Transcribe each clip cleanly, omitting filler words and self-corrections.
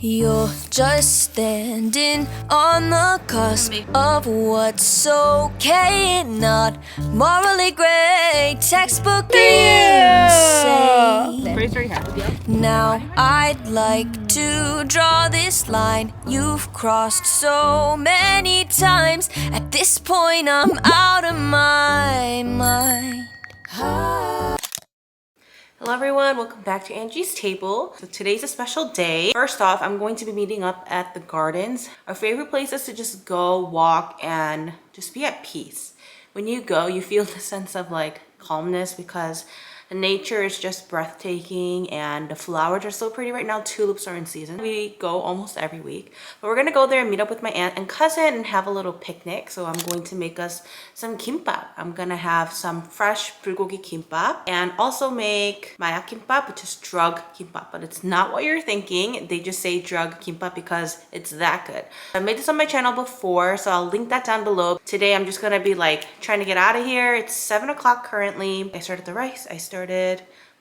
You're just standing on the cusp of what's okay and not morally gray. Textbook insane. Now I'd like to draw this line you've crossed so many times. At this point I'm out of my mind. Hello everyone, welcome back to Angie's Table. So today's a special day. First off, I'm going to be meeting up at the gardens. Our favorite place is to just go walk and just be at peace. When you go, you feel the sense of like calmness because the nature is just breathtaking and the flowers are so pretty right now. Tulips are in season. We go almost every week, but we're gonna go there and meet up with my aunt and cousin and have a little picnic. So I'm going to make us some kimbap. I'm gonna have some fresh bulgogi kimbap and also make mayak kimbap, which is drug kimbap, but it's not what you're thinking. They just say drug kimbap because it's that good. I made this on my channel before, so I'll link that down below. Today I'm just gonna be like trying to get out of here. It's 7 o'clock currently. I started the rice. I started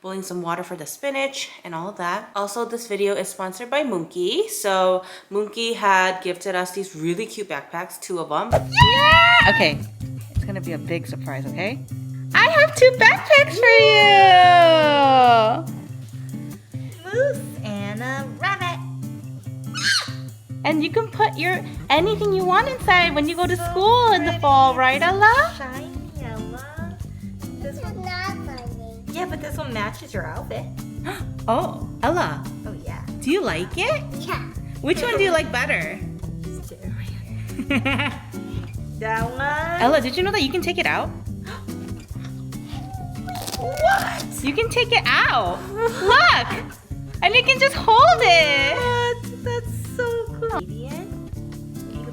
boiling some water for the spinach and all of that. Also, this video is sponsored by Moonkie. So Moonkie had gifted us these really cute backpacks, 2 of them. Yeah! Okay, it's gonna be a big surprise, okay? I have 2 backpacks for you! Moose and a rabbit. And you can put anything you want inside when you go to school in the fall, right, Ella? Shiny, Ella. This one not funny. Yeah, but this one matches your outfit. Oh, Ella, Oh yeah. do you like it? Yeah. Which one do you like better? That one. Ella, did you know that you can take it out? What? You can take it out. Look! And you can just hold it. What? That's so cool. You can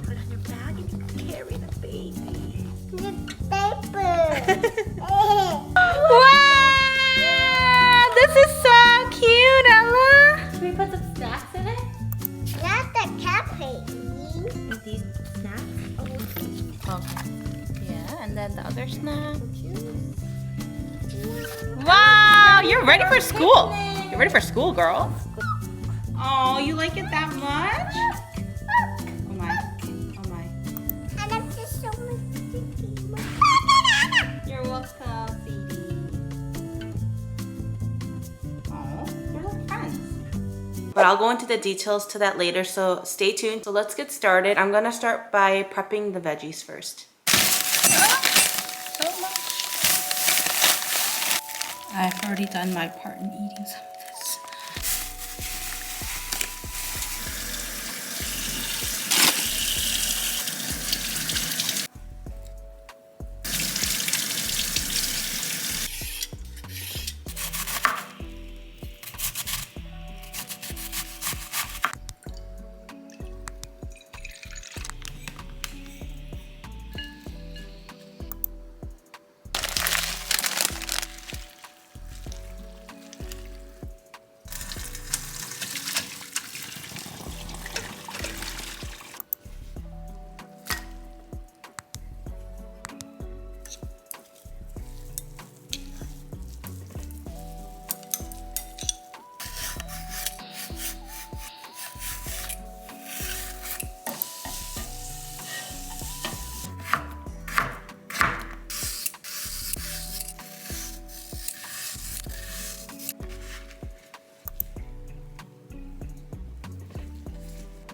put it on your bag and you can carry the baby. The paper. Wow! This is so cute, Ella. Can we put some snacks in it? Not the cat plate. These snacks? Okay. Yeah, and then the other snack. Wow, you're ready for school. You're ready for school, girl. Oh, you like it that much? Oh my. Oh my. I love this so much. You're welcome, baby. Oh, they're like friends. But I'll go into the details to that later, so stay tuned. So let's get started. I'm gonna start by prepping the veggies first. I've already done my part in eating some of this.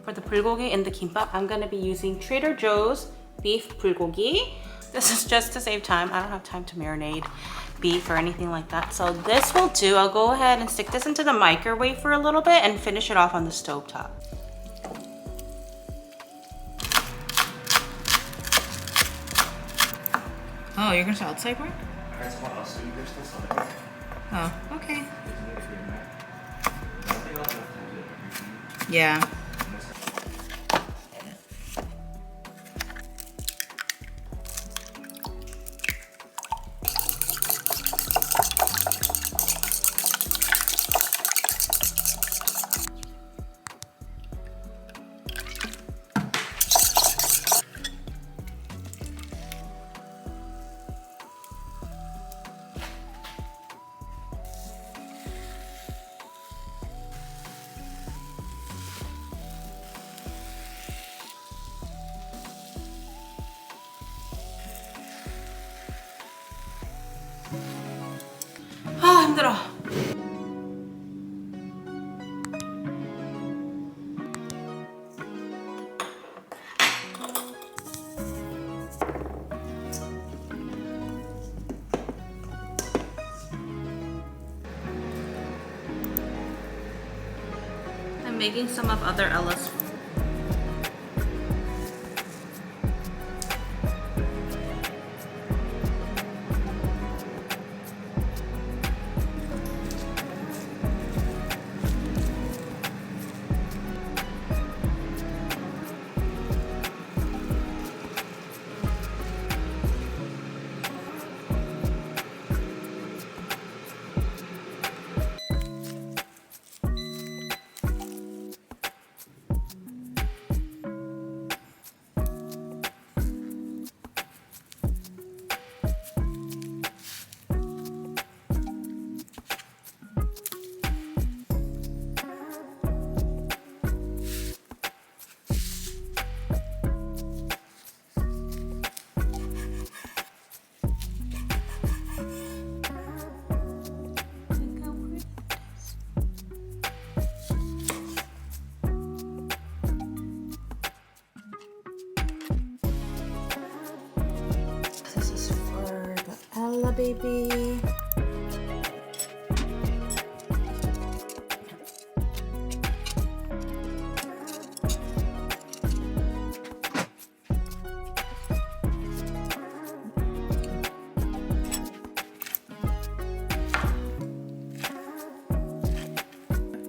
For the bulgogi and the kimbap, I'm gonna be using Trader Joe's beef bulgogi. This is just to save time. I don't have time to marinate beef or anything like that. So this will do. I'll go ahead and stick this into the microwave for a little bit and finish it off on the stove top. Oh, you're gonna start outside work? Oh, okay. Yeah. 힘들어. I'm making some of other Ella's. This is for the Ella baby.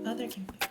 Other Kimbap.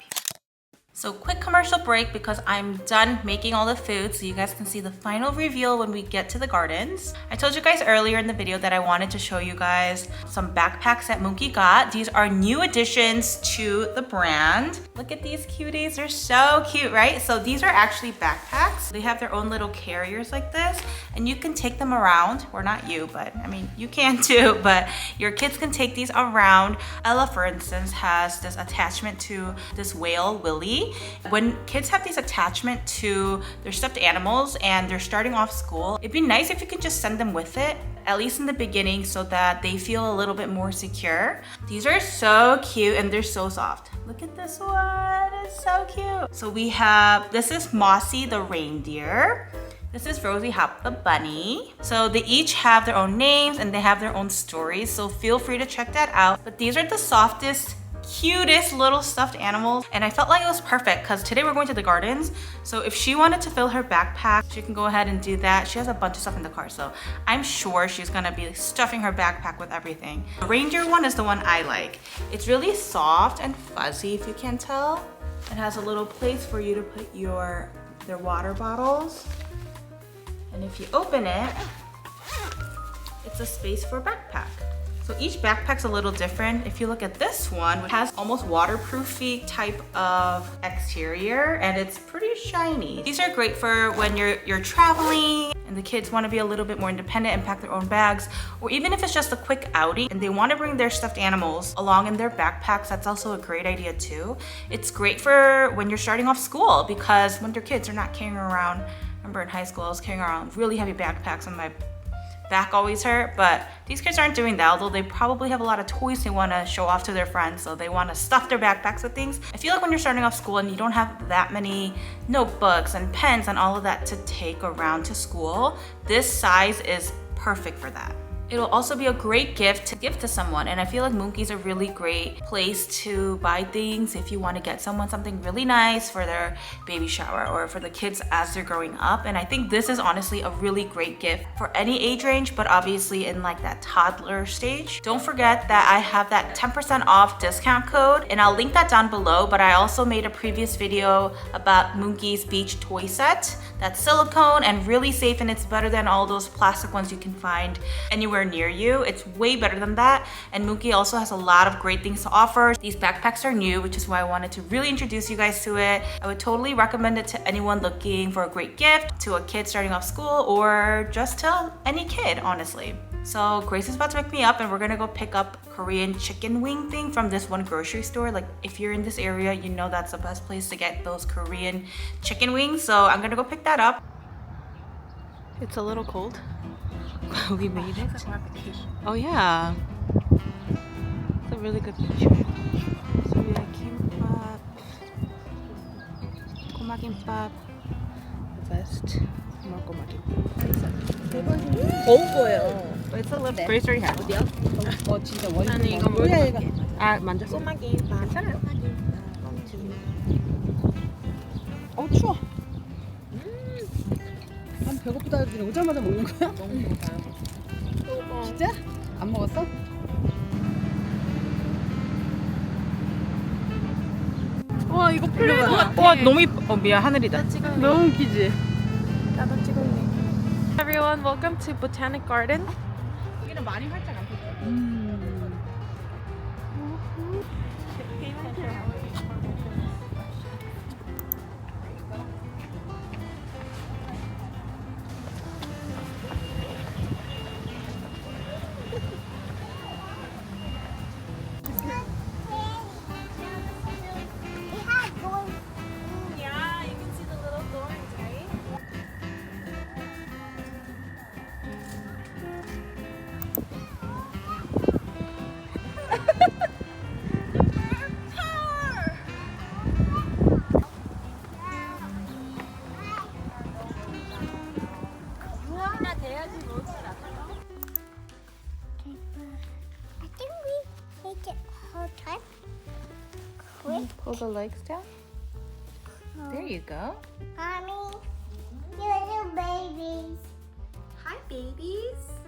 So quick commercial break because I'm done making all the food so you guys can see the final reveal when we get to the gardens. I told you guys earlier in the video that I wanted to show you guys some backpacks that Moonkie got. These are new additions to the brand. Look at these cuties, they're so cute, right? So these are actually backpacks. They have their own little carriers like this and you can take them around. Or not you, but I mean, you can too, but your kids can take these around. Ella, for instance, has this attachment to this whale, Willie. When kids have these attachment to their stuffed animals and they're starting off school, it'd be nice if you could just send them with it, at least in the beginning, so that they feel a little bit more secure. These are so cute and they're so soft. Look at this one, it's so cute. So we have, this is Mossy the reindeer. This is Rosie Hop the bunny. So they each have their own names and they have their own stories, so feel free to check that out. But these are the softest, cutest little stuffed animals, and I felt like it was perfect because today we're going to the gardens, so if she wanted to fill her backpack, she can go ahead and do that. She has a bunch of stuff in the car, so I'm sure she's gonna be stuffing her backpack with everything. The reindeer one is the one I like. It's really soft and fuzzy, if you can tell. It has a little place for you to put their water bottles, and if you open it, it's a space for a backpack. So each backpack's a little different. If you look at this one, it has almost waterproofy type of exterior and it's pretty shiny. These are great for when you're traveling and the kids want to be a little bit more independent and pack their own bags, or even if it's just a quick outing and they want to bring their stuffed animals along in their backpacks, that's also a great idea too. It's great for when you're starting off school because when they're kids, they're not carrying around. Remember in high school, I was carrying around really heavy backpacks and my back always hurt, but these kids aren't doing that, although they probably have a lot of toys they want to show off to their friends, so they want to stuff their backpacks with things. I feel like when you're starting off school and you don't have that many notebooks and pens and all of that to take around to school, this size is perfect for that. It'll also be a great gift to give to someone, and I feel like Moonkie's a really great place to buy things if you want to get someone something really nice for their baby shower or for the kids as they're growing up. And I think this is honestly a really great gift for any age range, but obviously in like that toddler stage. Don't forget that I have that 10% off discount code, and I'll link that down below, but I also made a previous video about Moonkie's beach toy set that's silicone and really safe, and it's better than all those plastic ones you can find anywhere near you. It's way better than that, and Moonkie also has a lot of great things to offer. These backpacks are new, which is why I wanted to really introduce you guys to it. I would totally recommend it to anyone looking for a great gift, to a kid starting off school, or just to any kid, honestly. So Grace is about to pick me up and we're gonna go pick up Korean chicken wing thing from this one grocery store. Like if you're in this area, you know that's the best place to get those Korean chicken wings. So I'm gonna go pick that up. It's a little cold. We made it. Oh yeah. It's a really good picture. So we have kimbap, 꼬마 김밥, the best. More 꼬마 김밥. 더운 거예요. But it's a little. Grace already has. 어디요? 진짜 원래. 아니 이거 뭐야 뭐야? 아 만졌어. 꼬마 김밥. 괜찮아요. 추워. 난 배고프다 해도 오자마자 먹는 거야? 너무 배고파요. 진짜? 안 먹었어? 와 이거 플레이도 같아. 와 너무 이뻐. 미안 하늘이다. 너무 웃기지. 나도 찍을래. Everyone, welcome to Botanic Garden. 여기는 많이 활짝 안 폈죠? Yeah, you can see the little thorns, right? I think we make it whole time. Pull the legs down. There you go. Mommy, you little babies. Hi, babies.